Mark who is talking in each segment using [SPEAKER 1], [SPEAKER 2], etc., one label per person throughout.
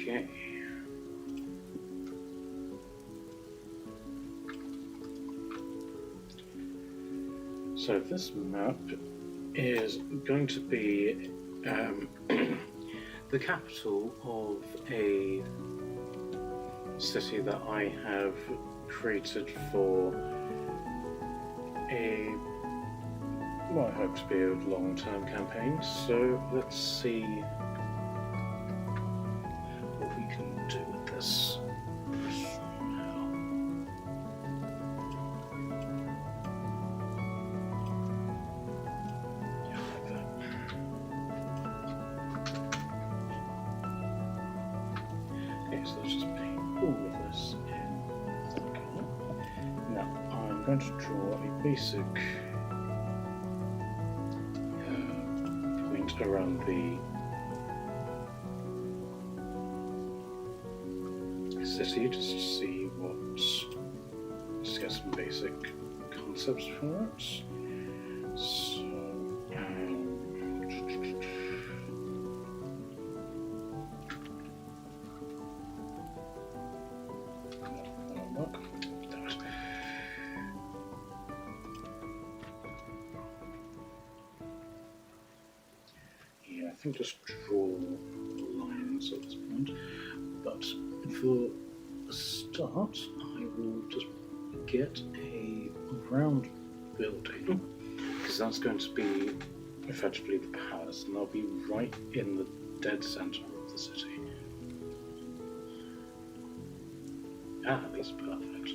[SPEAKER 1] Okay. So this map is going to be the capital of a city that I have created for what I hope to be a long-term campaign. So let's see what we can do with this. So let's just paint all of this in that colour. Now I'm going to draw a basic point around the city just to see just get some basic concepts for it. So I think just draw lines at this point, but for a start I will just get a round building, because that's going to be effectively the palace, and I'll be right in the dead center of the city. That's perfect.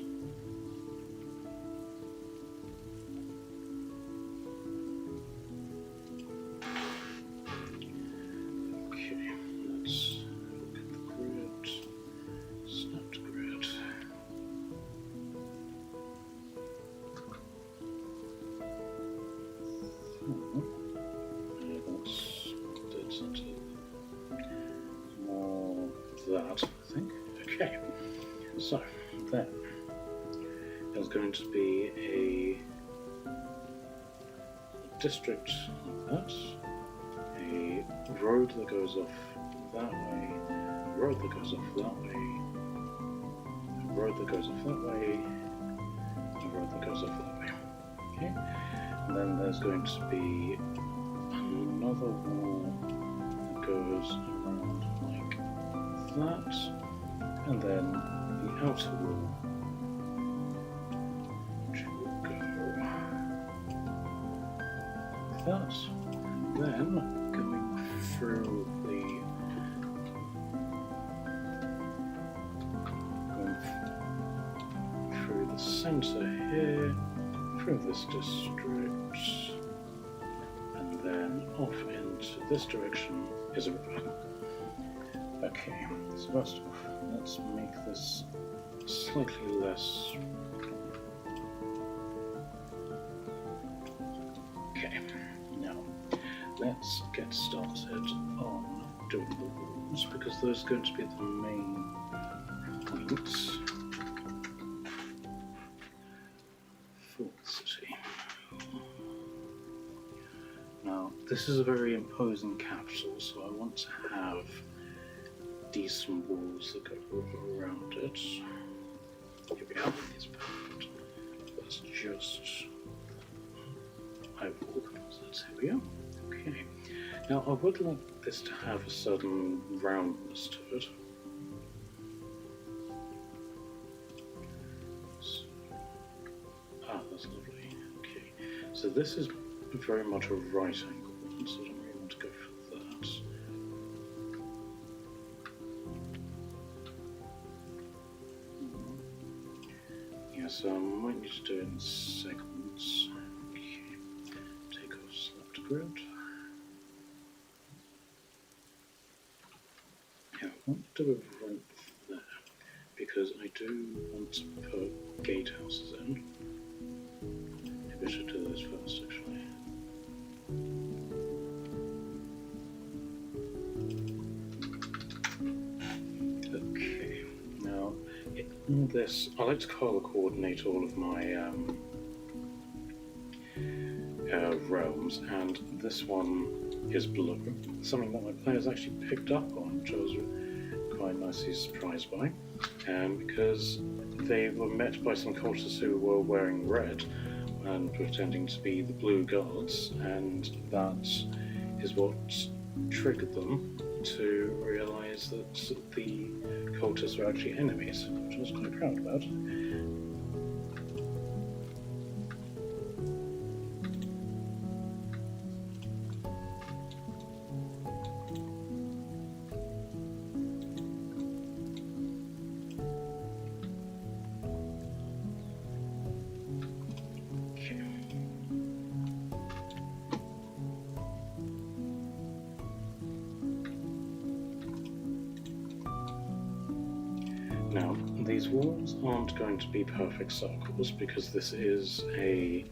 [SPEAKER 1] That, I think. Okay, so then there's going to be a district like that, a road that goes off that way, a road that goes off that way, a road that goes off that way, a road that goes off that way. Okay, and then there's going to be another wall that goes around like that, and then the outer wall, which will go like that, and then going through the center here, through this district, and then off into this direction is a river. Okay, so first off, let's make this slightly less. Okay, now let's get started on doing the walls, because those are going to be the main points for the city. Now, this is a very imposing capital, so I want to have decent walls that go around it. Here we are, it's perfect. Let's just eyeball composites. Here we are. Okay. Now I would like this to have a certain roundness to it. So, that's lovely. Okay. So this is very much a right angle one, so I don't really want to go for that. So I might need to do it in segments. Okay. Take off select grid. Yeah, I want to do it right there, because I do want to put gatehouses in. Maybe I should do those first, actually. Okay, now in this, I like to color coordinate all of my realms, and this one is blue, something that my players actually picked up on, which I was quite nicely surprised by, because they were met by some cultists who were wearing red and pretending to be the blue guards, and that is what triggered them to realise that the cultists were actually enemies, which I was quite proud about. Now, these walls aren't going to be perfect circles because this is a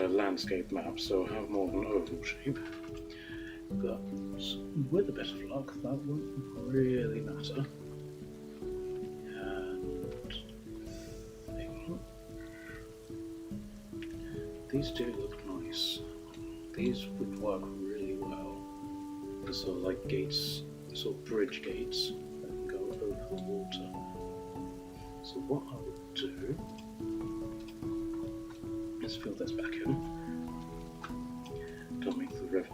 [SPEAKER 1] landscape map, so have more of an oval shape. But with a bit of luck, that won't really matter. And I think these do look nice. These would work really well. They're sort of like gates, sort of bridge gates that can go over the water. So what I would do is fill this back in. Don't make the river.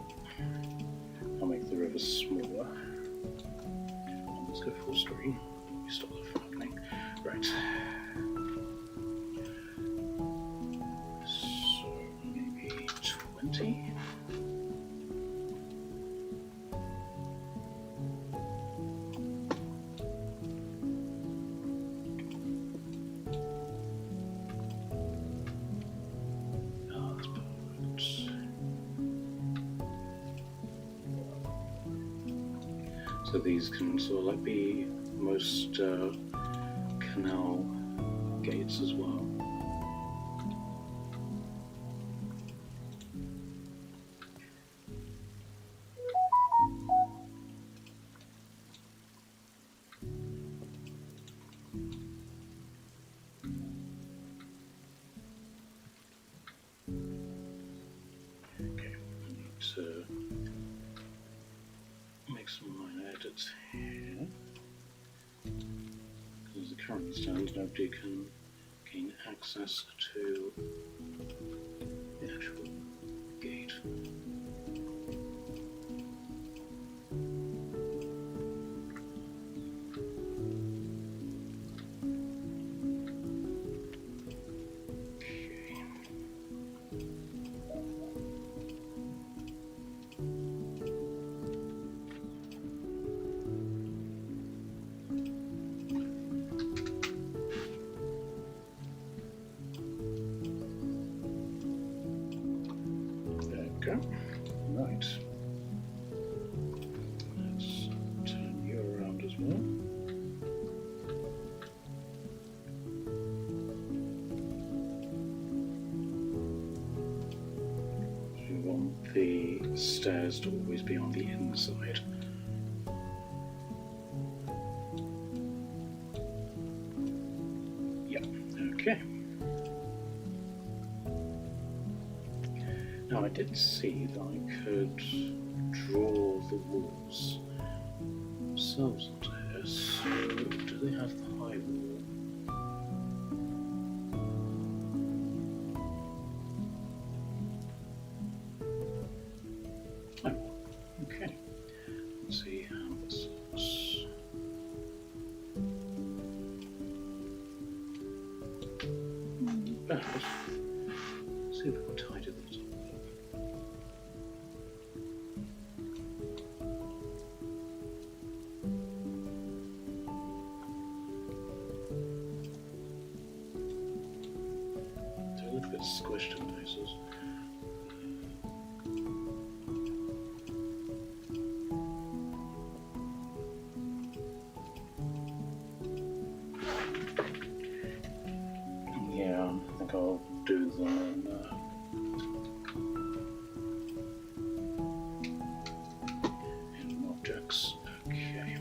[SPEAKER 1] I'll make the river smaller. And let's go full screen. We stop that from happening. Right. So maybe 20. So these can sort of like be most canal gates as well. Okay, I need to make some minor edits here. Because as it currently stands, nobody can gain access to the actual gate. Okay, right. Let's turn you around as well. We want the stairs to always be on the inside. Yep, okay. Now I did see that I could draw the walls themselves onto here, so do they have the high wall? Oh, okay. Let's see how this looks. Not bad. Let's see if we can tidy this up. A little bit squished in places. Yeah, I think I'll do them in objects. Okay.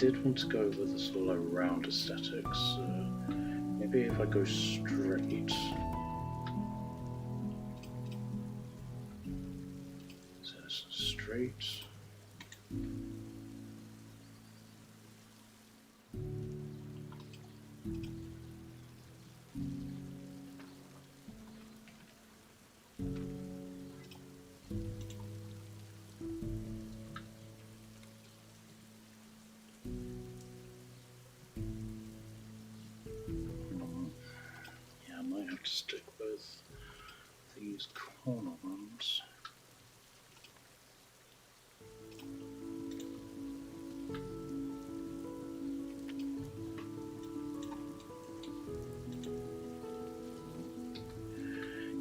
[SPEAKER 1] did want to go with this all around aesthetics. Maybe if I go straight. So it's straight. Yeah, I might have to stick with these corner ones.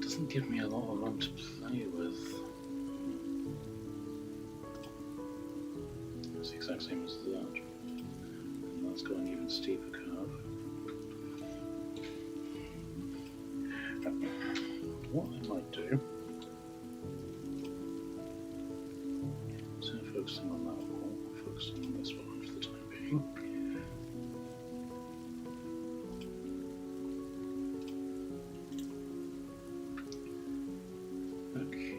[SPEAKER 1] Doesn't give me a lot of room to play with. It's the exact same as that. And that's got an even steeper curve. What I might do, instead of focusing on that wall, focus on this one for the time being. Okay.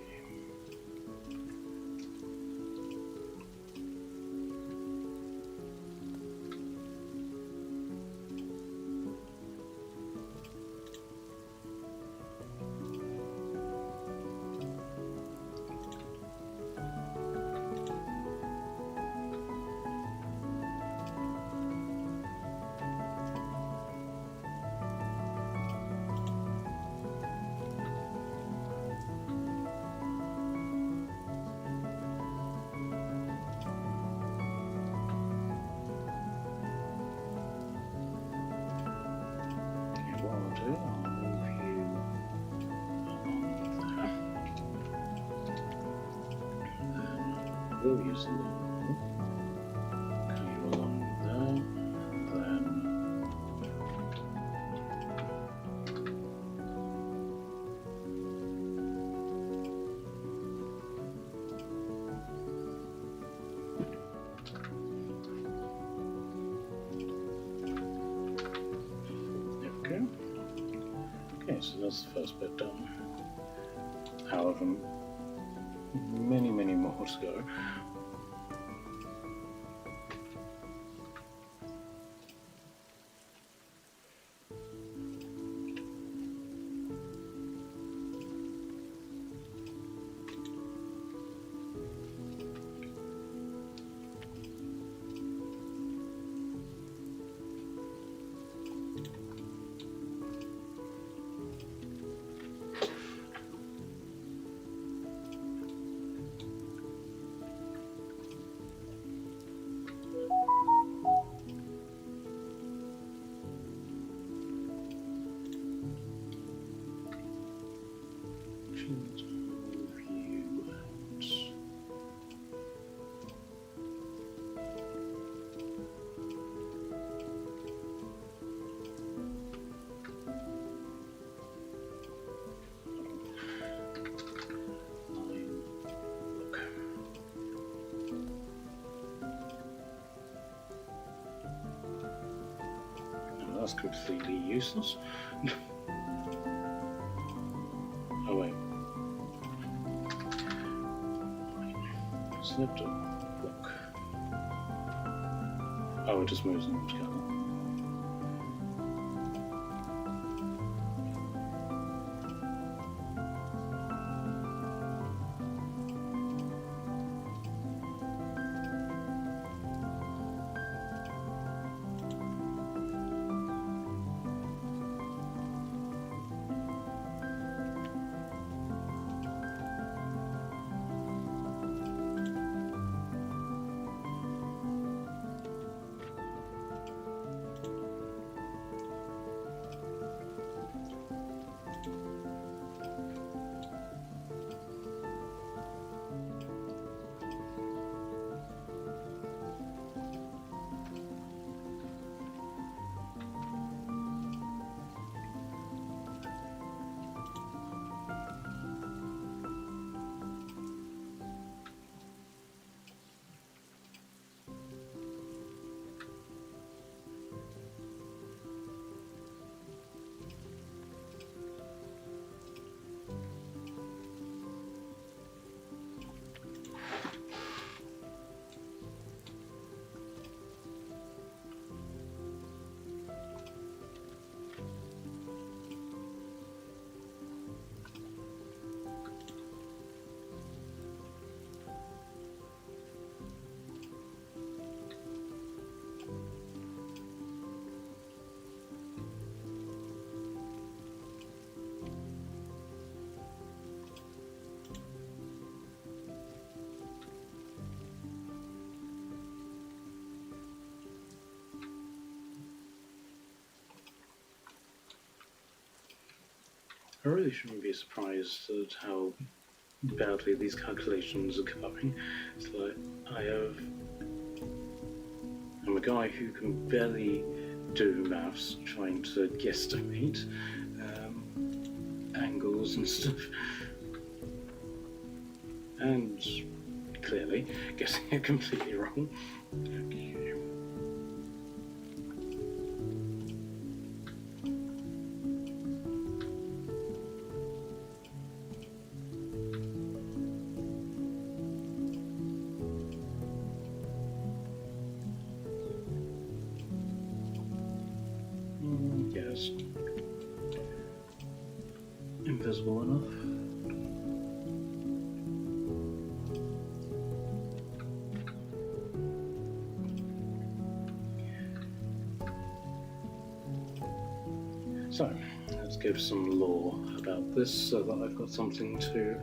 [SPEAKER 1] What I'll do, I'll move you along there. Then we'll use the normal. Go you along there. Okay, so that's the first bit done. However, many more to go. That's completely useless. Oh wait. Select a block. Oh, it just moves them together. I really shouldn't be surprised at how badly these calculations are going. It's like I'm a guy who can barely do maths, trying to guesstimate angles and stuff, and clearly getting it completely wrong. Okay. Yes. Invisible enough. So, let's give some lore about this so that I've got something to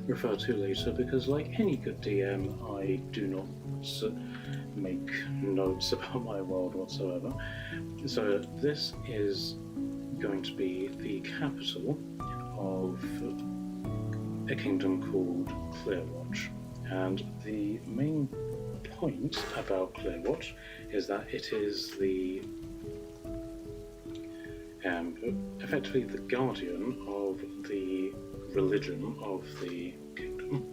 [SPEAKER 1] refer to later, because like any good DM, I do not make notes about my world whatsoever. So this is going to be the capital of a kingdom called Clearwatch, and the main point about Clearwatch is that it is the effectively the guardian of the religion of the kingdom.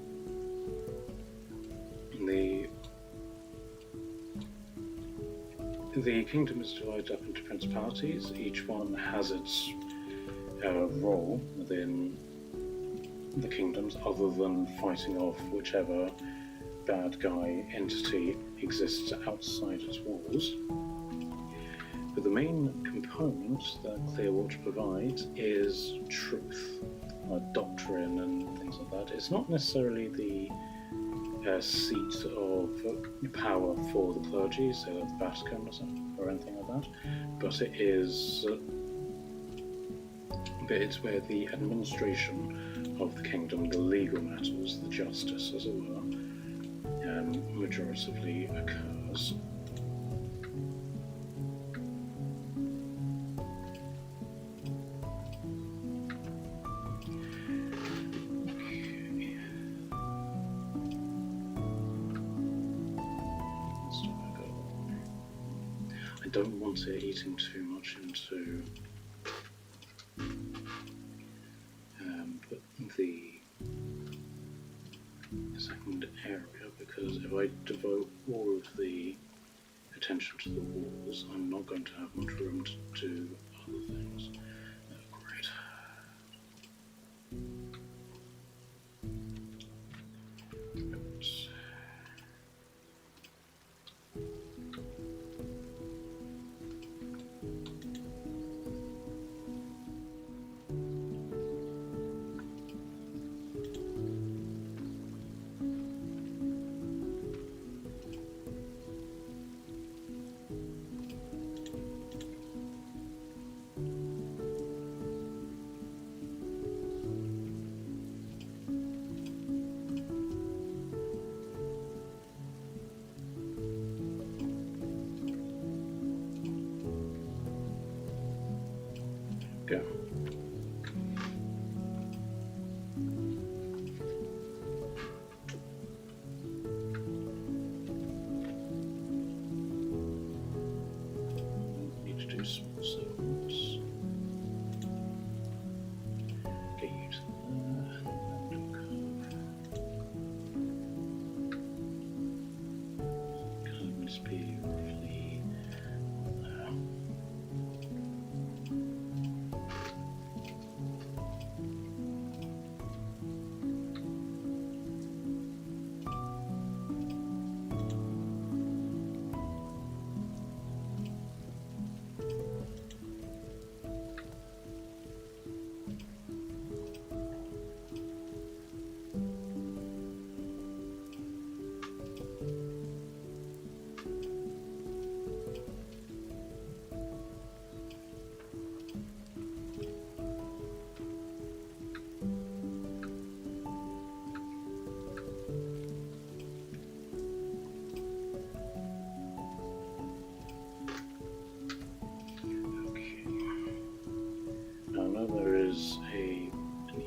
[SPEAKER 1] The kingdom is divided up into principalities. Each one has its role within the kingdoms, other than fighting off whichever bad guy entity exists outside its walls. But the main component that Clearwatch provides is truth, doctrine and things like that. It's not necessarily the seat of power for the clergy, so the Vatican or anything like that, but it is it's where the administration of the kingdom, the legal matters, the justice, as it were, majoritively occurs. I don't want it eating too much into the second area, because if I devote all of the attention to the walls, I'm not going to have much room to do other things. Great. Oops.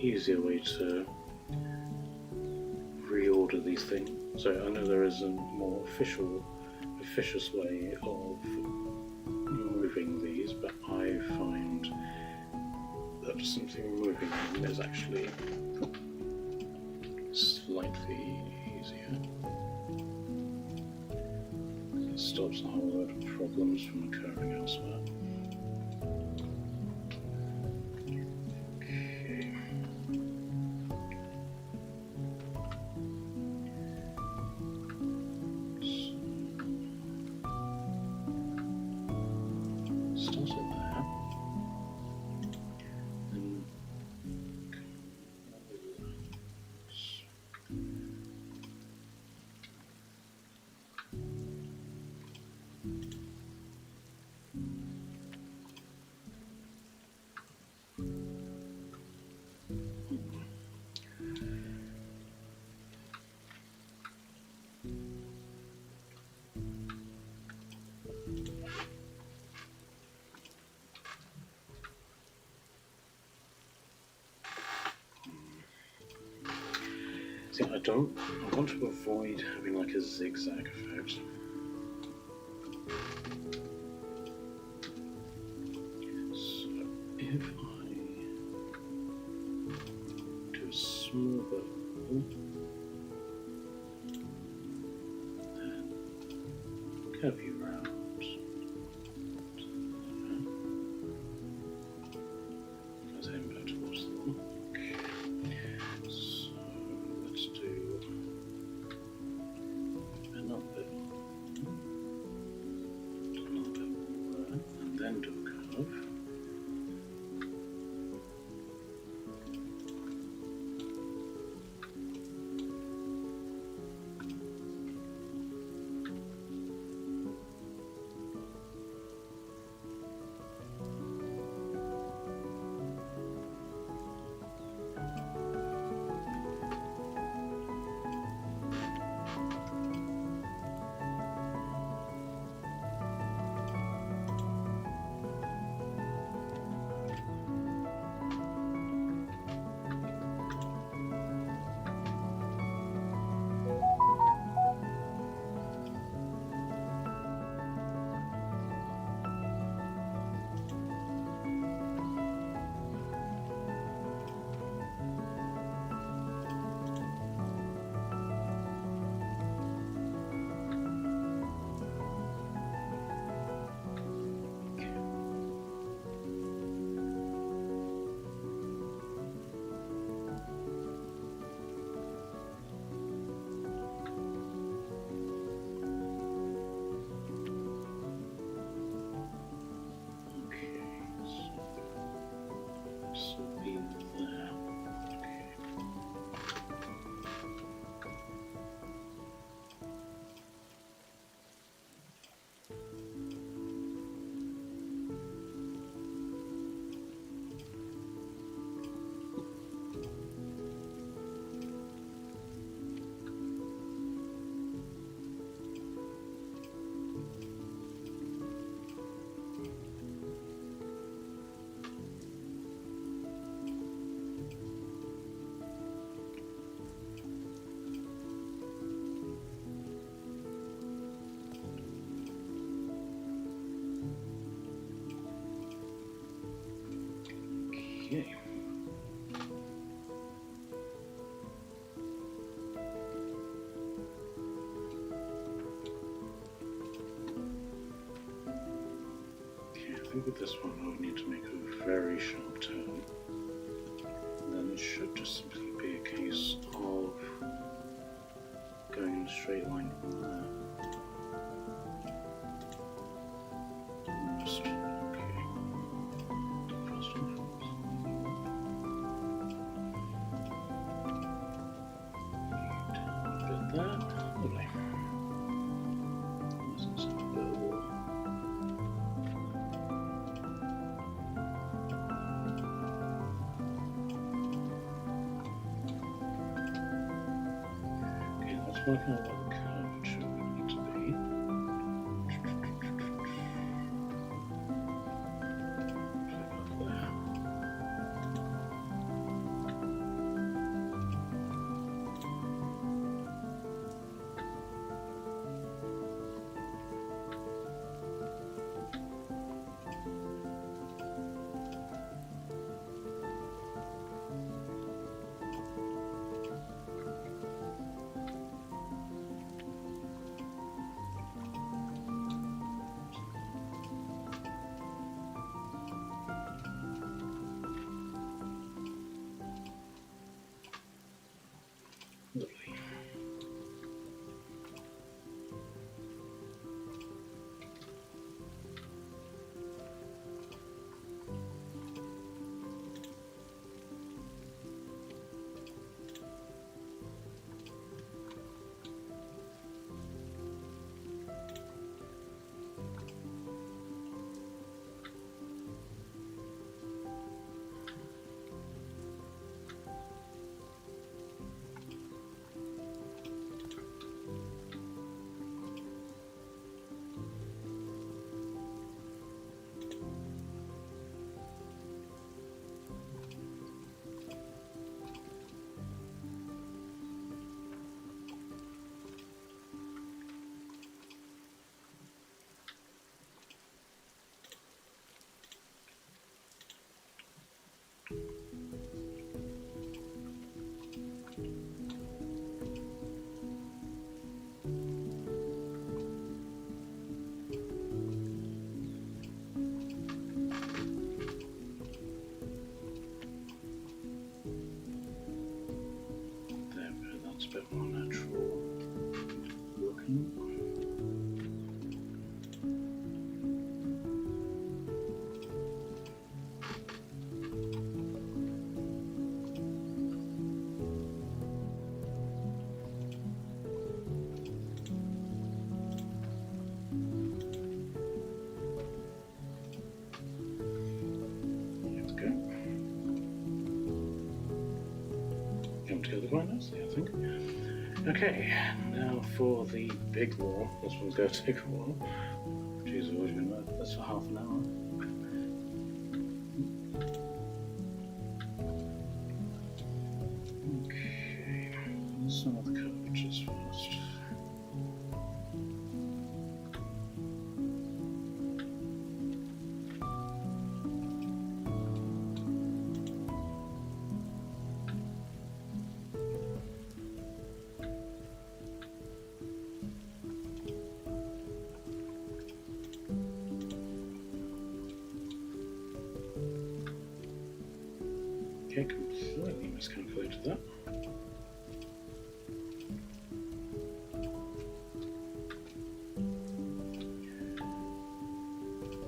[SPEAKER 1] easier way to reorder these things. So I know there is a more officious way of moving these, but I find that simply moving them is actually slightly easier. It stops a whole load of problems from occurring elsewhere. Okay. So, start it there. And see, I want to avoid having like a zigzag effect. So if I do a small bubble, then curve you round. Let's aim back towards the one. Okay. So let's do another bit there, and then do a curve. Okay. I think with this one I would need to make a very sharp turn. And then it should just simply be a case of going in a straight line from there. Just, okay. First and foremost. A bit there. Lovely. This is a bit of wall. Let's work out what the curvature would need to be. Click up there. a bit more natural looking. Together quite nicely, I think. Okay, now for the big wall. This one's going to take a while. Jeez, I've always been at this for half an hour. Okay, let's some of the curvatures first. Okay, completely miscalculated that.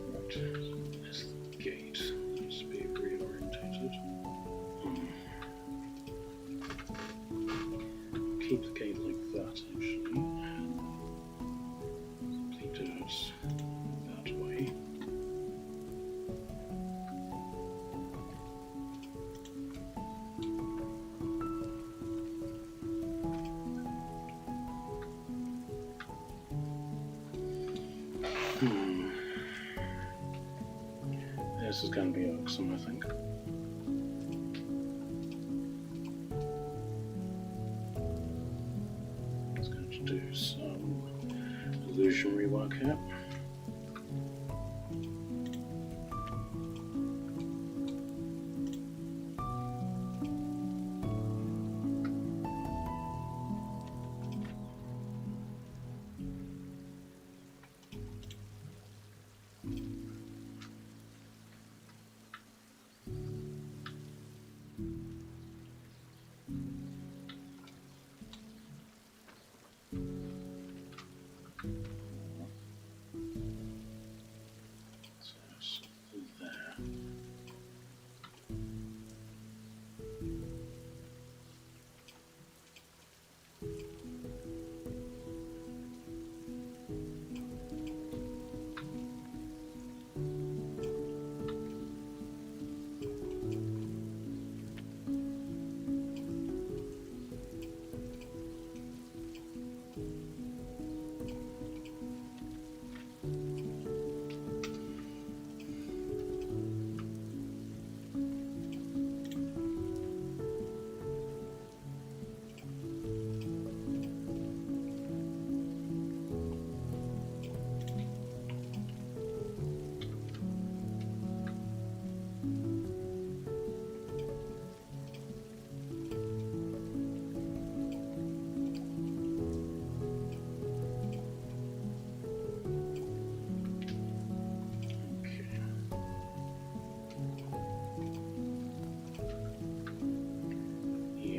[SPEAKER 1] Right, there's the gate. Needs to be reorientated. Keep the gate like that, actually. Simply do it that way. This is going to be irksome, I think. It's going to do some illusionary work here.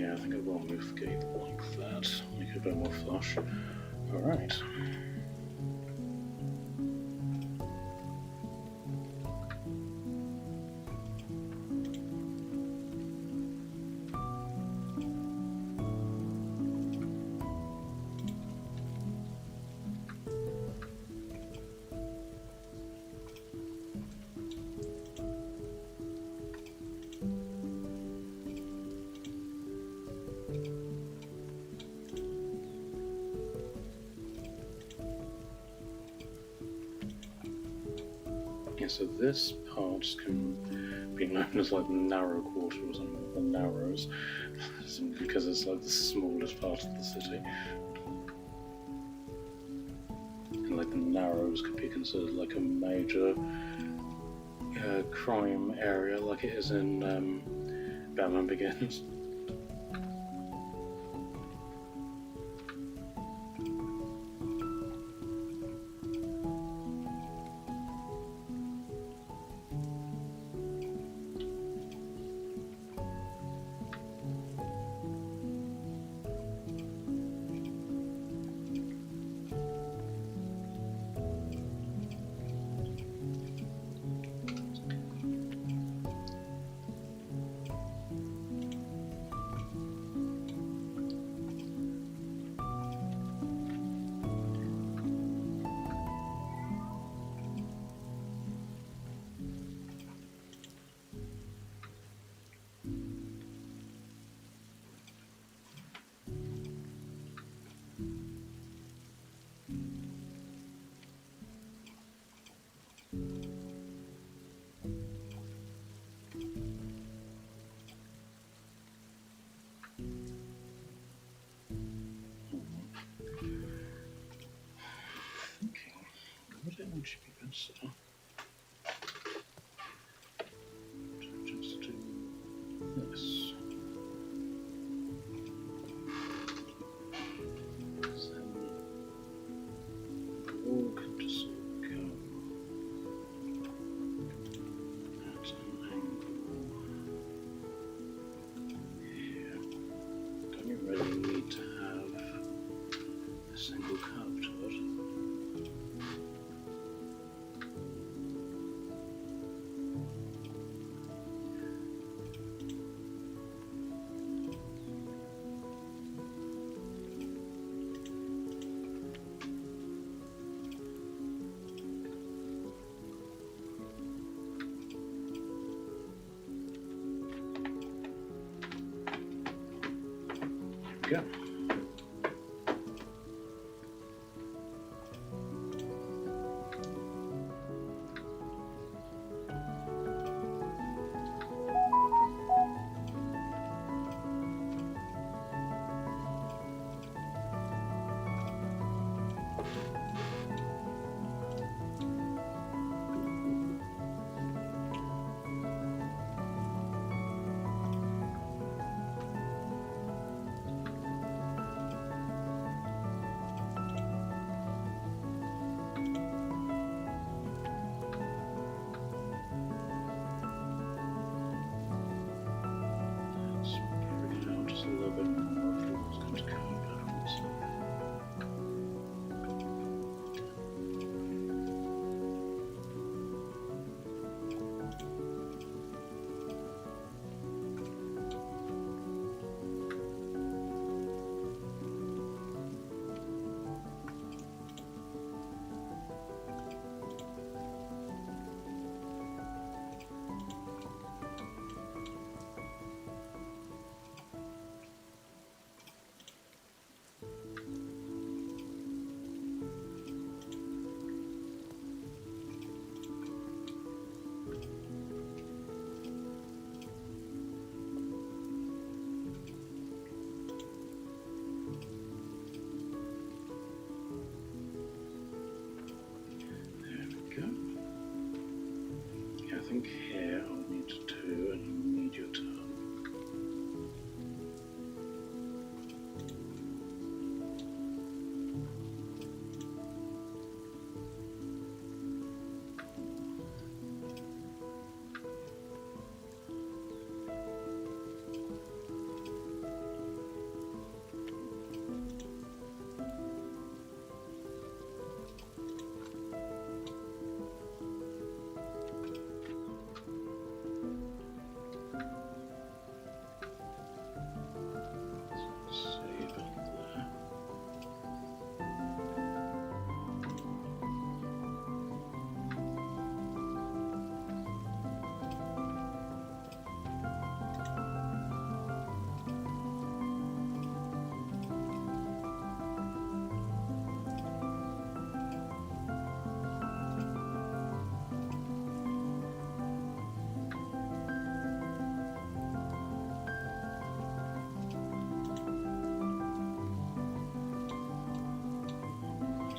[SPEAKER 1] I think I will move the gate like that, make it a bit more flush. Alright. Yeah, so this part can be known as like the narrow quarter or something, the narrows, because it's like the smallest part of the city. And like the narrows could be considered like a major crime area, like it is in Batman Begins. So just do this. Then the wall can just go at an angle here. Don't you really need to have a single curve to it? Go. Let's bring it out just a little bit more if it was going to come backwards. There we go. Yeah, I think here I'll need to do an immediate turn. Save it there.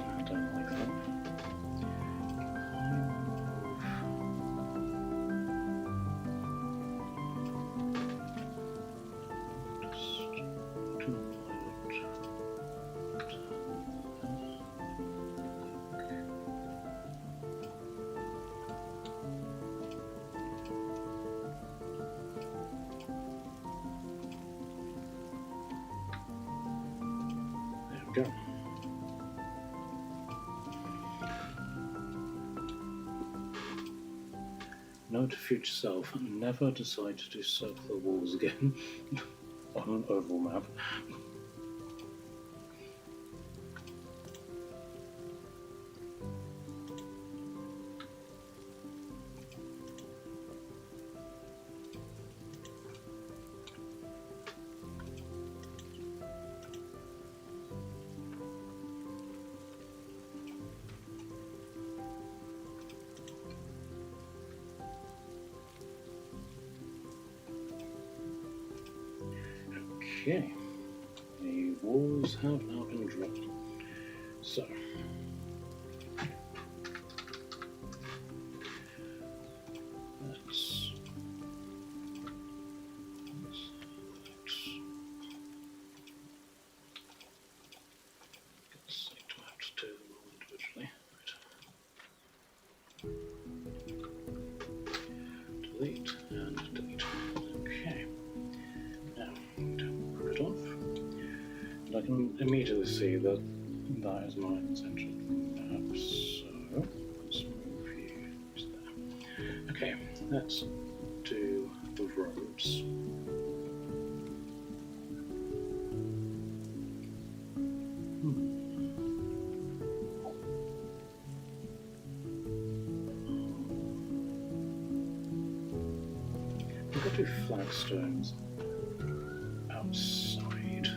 [SPEAKER 1] I don't like that. Just do there we go. Note to future self, never decide to do circular walls again on an oval map. Okay, the walls have now been drawn. So, rid of. And I can immediately see that that is my central map, so let's move you to there. Okay, let's do the roads. We've got to do flagstones outside.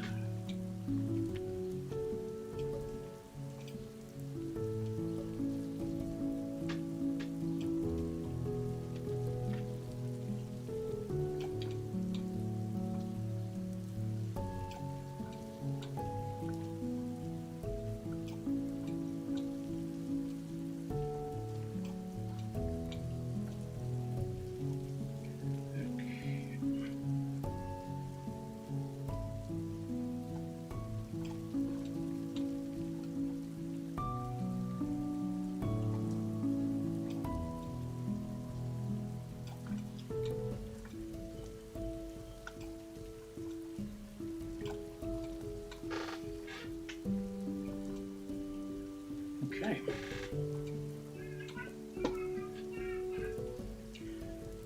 [SPEAKER 1] Okay.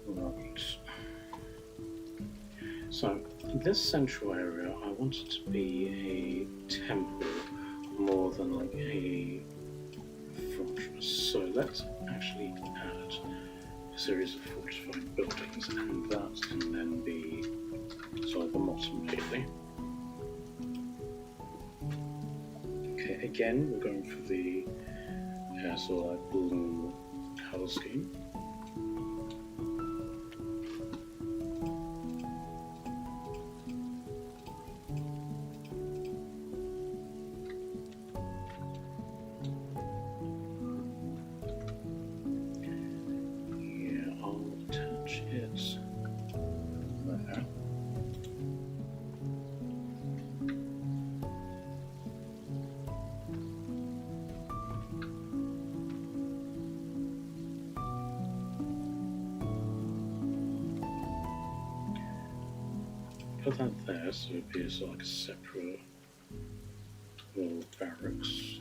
[SPEAKER 1] Right. So, this central area, I want it to be a temple more than like a fortress. So let's actually add a series of fortified buildings, and that can then be sort of the bottom lately. Okay, again, we're going for the sort of like blue colour scheme. Yeah, I'll attach it there. Put that there, so it'd be sort of like a separate little barracks.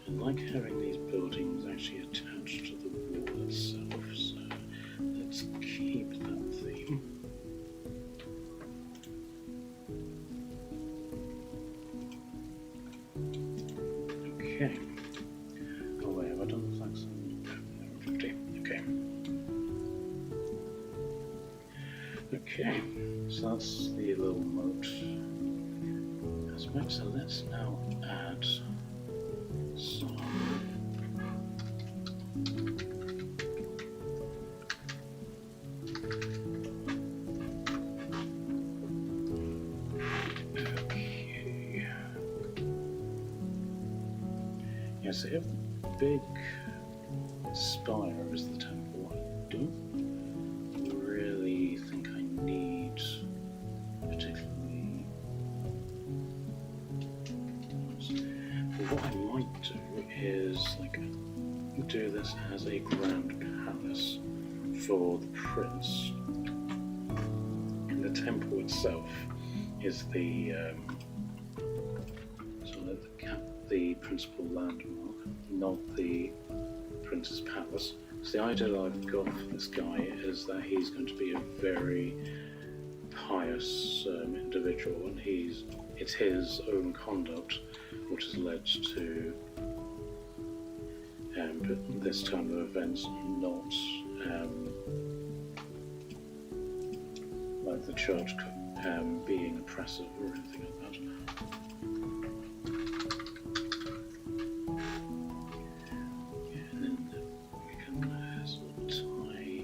[SPEAKER 1] I like having these buildings actually attached to the wall itself, so let's keep that theme. Okay. Oh wait, have I done the flagstone? No, 50. Okay. Okay, so that's the little moat aspect. So let's now add some yes, if the big spire is the temple, I don't really think I need particularly. But what I might do is like do this as a grand palace for the prince, and the temple itself is the sort of the principal landmark, not the prince's palace. So the idea that I've got for this guy is that he's going to be a very pious individual, and it's his own conduct which has led to this time of events, not like the church being oppressive or anything like that. Yeah, and then we can sort of tie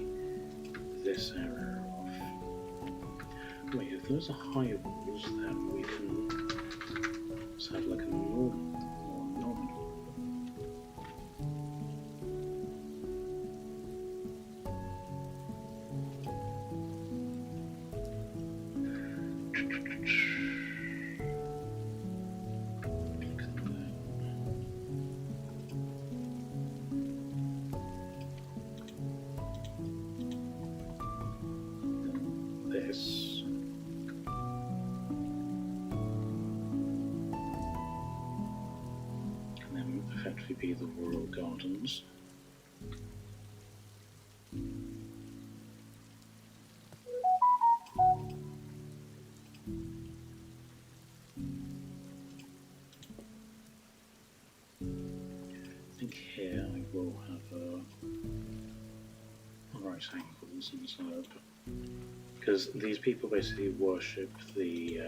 [SPEAKER 1] this area off. Wait, if those are high walls, then we can likely be the Royal Gardens. I think here I will have right angles inside, because these people basically worship the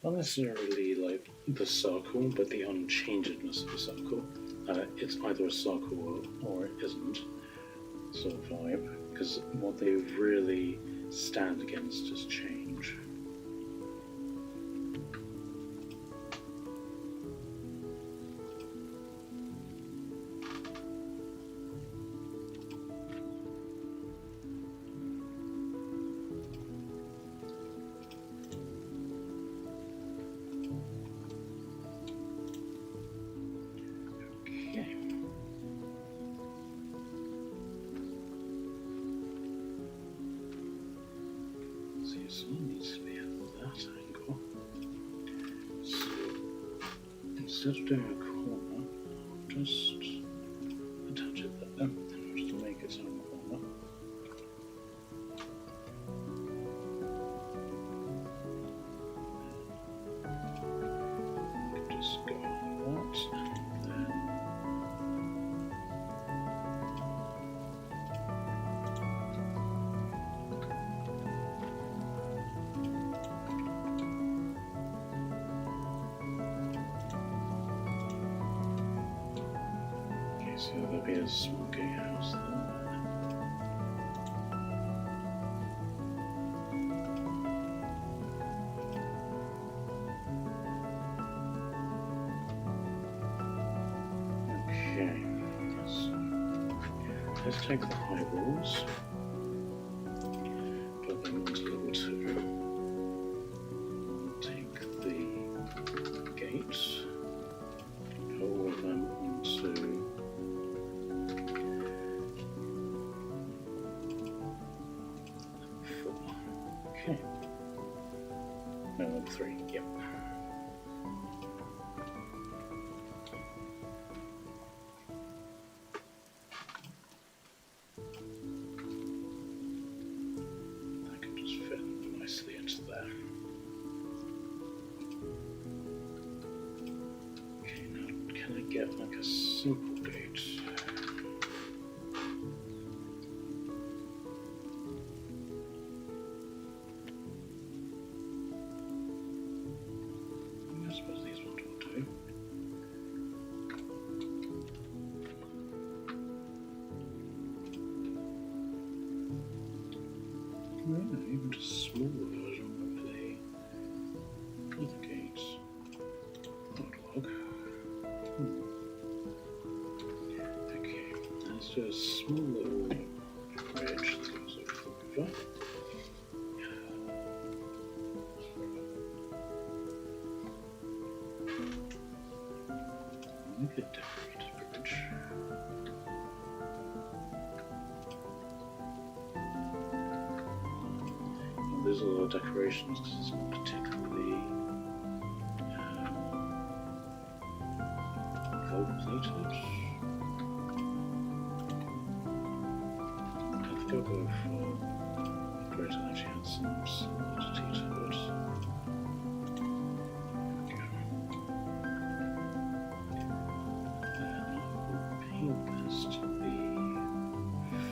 [SPEAKER 1] not necessarily like the circle, but the unchangeableness of the circle. It's either a circle or it isn't, sort of vibe, because what they really stand against is change. So it needs to be at that angle. So instead of doing a corner, I'll just attach it there and just make its own corner. I can just go like that, and then so there'll be a small gatehouse there. Okay, so let's take the high walls, put them onto level 2. We'll take the gates, put all of them onto okay. No, level 3, yep. That can just fit nicely into there. Okay, now can I get like a simple gate? I suppose these ones will do. Yeah, even just a smaller version of the gates. That would work. Okay, let's do a small little bridge that goes over. Maybe a decorated bridge. And there's a lot of decorations because it's not particularly gold plated. I think I'll go for a bridge that actually had some solidity to it. Paint this to be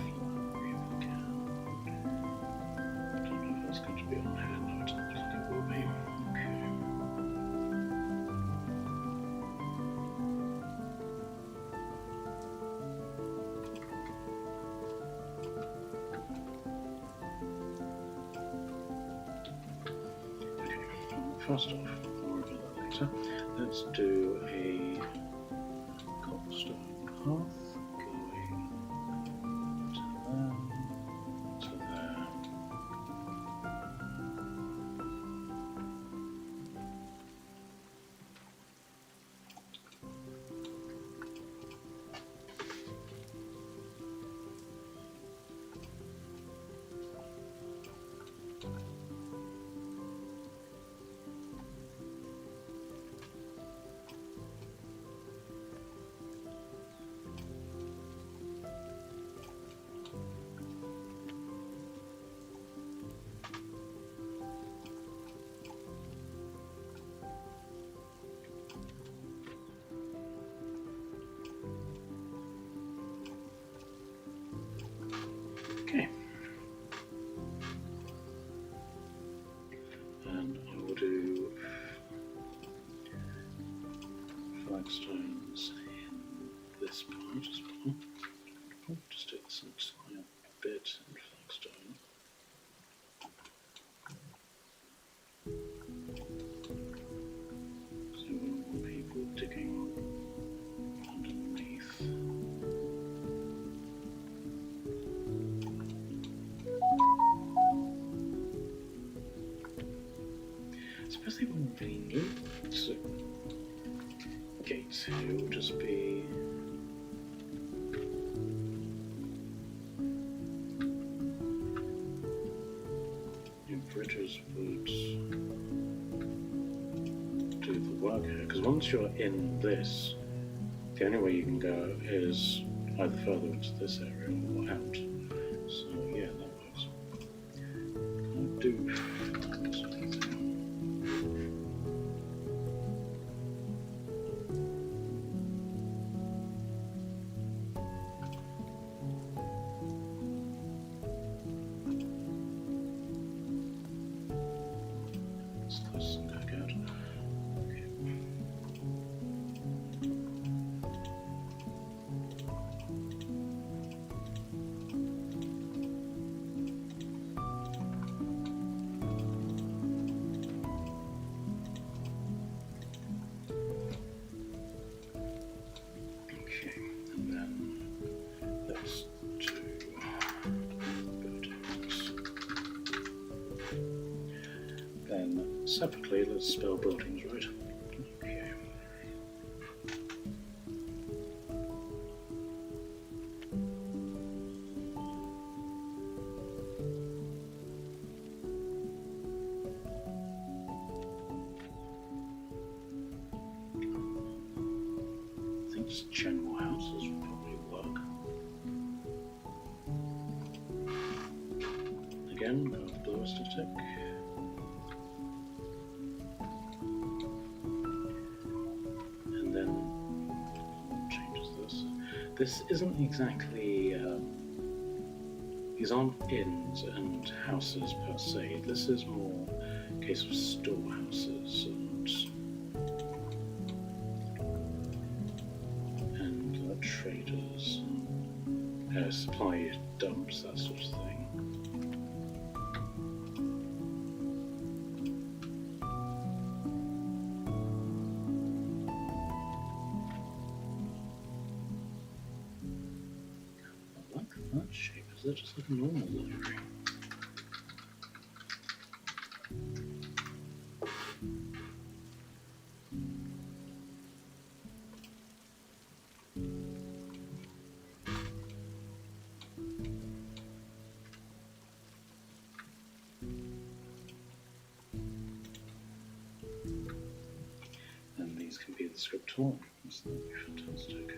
[SPEAKER 1] flowery if I can. I don't know if that's going to be on here. No, it doesn't look like it will be. Okay. First off, I'll worry about that later. Let's do a cobblestone path going to there. guess they wouldn't really need gates here. It would just be new bridges would do the work here, because once you're in this, the only way you can go is either further into this area or out. So yeah, that works. Can I do separately, let's spell buildings, right? Okay. I think just general houses would probably work. Again, go with blue aesthetic. This isn't exactly, these aren't inns and houses per se. This is more a case of storehouses and traders, supply dumps, that sort of thing. That shape, is that just like a normal library? And these can be the scriptorium, so that would be fantastic.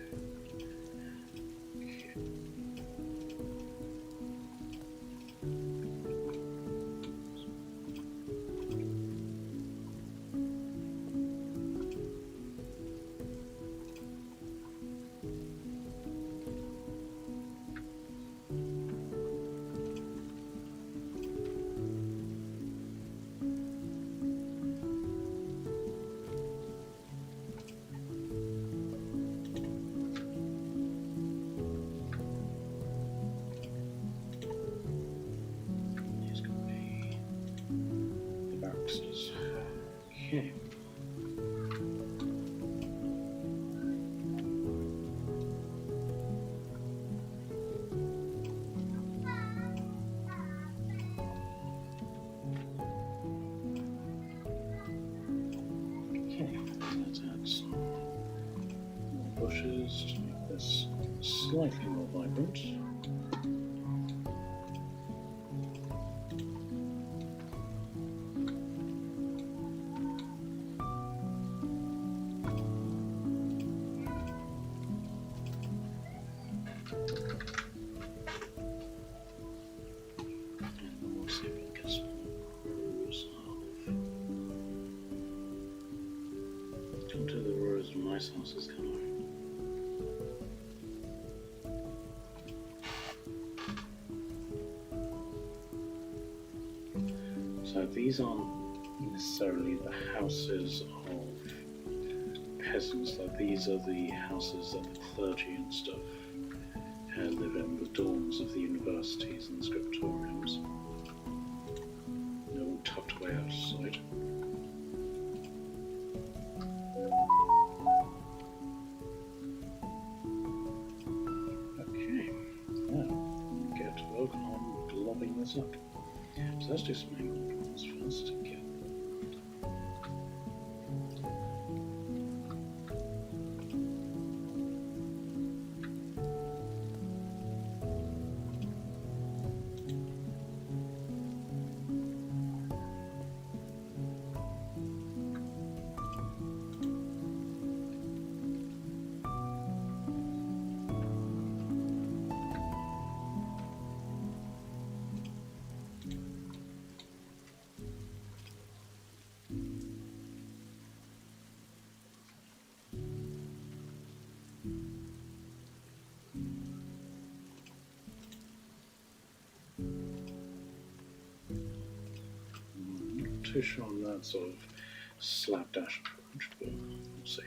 [SPEAKER 1] Okay. Let's add some more bushes to make this slightly more vibrant. Houses come on. So these aren't necessarily the houses of peasants, like these are the houses that the clergy and stuff live in, the dorms of the universities and the scriptoriums. They're all tucked away out of sight. Up. So let's do some angled ones first. too sure on that sort of slapdash approach, but we'll see.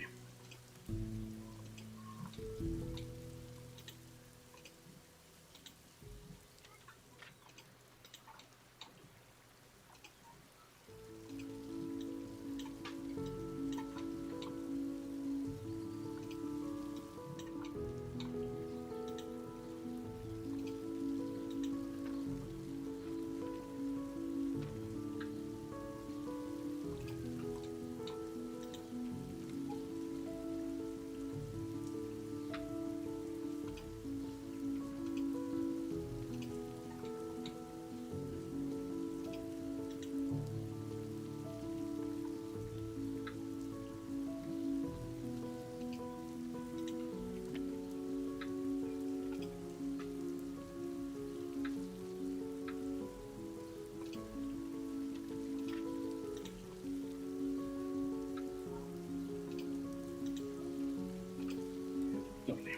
[SPEAKER 1] Lovely.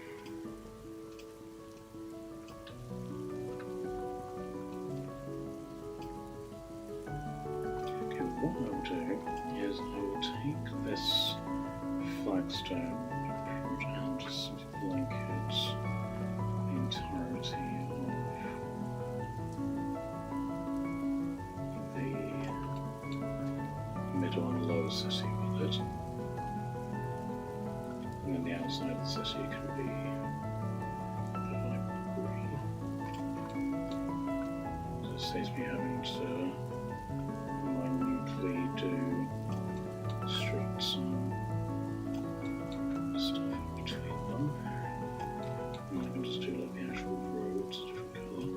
[SPEAKER 1] Okay, what I will do is I will take this flagstone approach and just blanket the entirety of the middle and lower city with it. And then the outside of the city can be like green. So it saves me having to minutely do streets and stuff in between them. And I can just do like the actual roads, a different colour.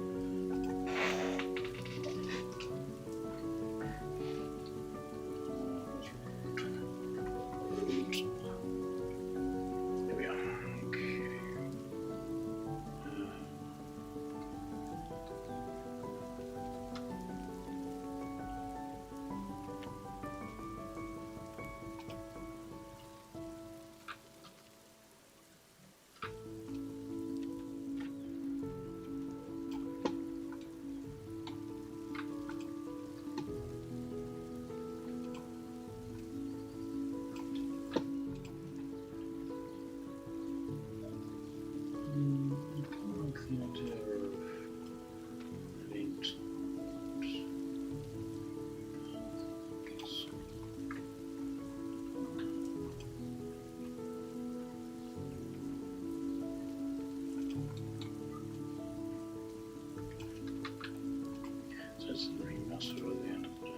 [SPEAKER 1] It's very massive at the end of the day.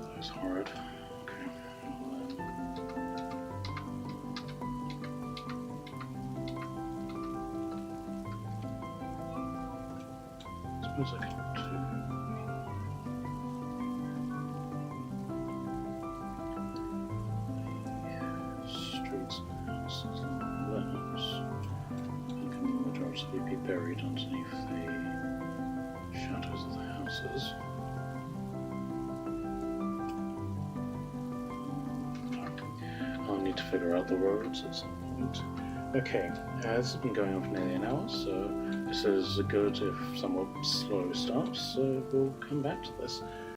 [SPEAKER 1] That was hard. Okay. I suppose I can do streets and houses and those. I can majority be buried underneath the shadows of the houses. I'll need to figure out the roads at some point. Okay, this has been going on for nearly an hour, so this is good if somewhat slow starts, so we'll come back to this.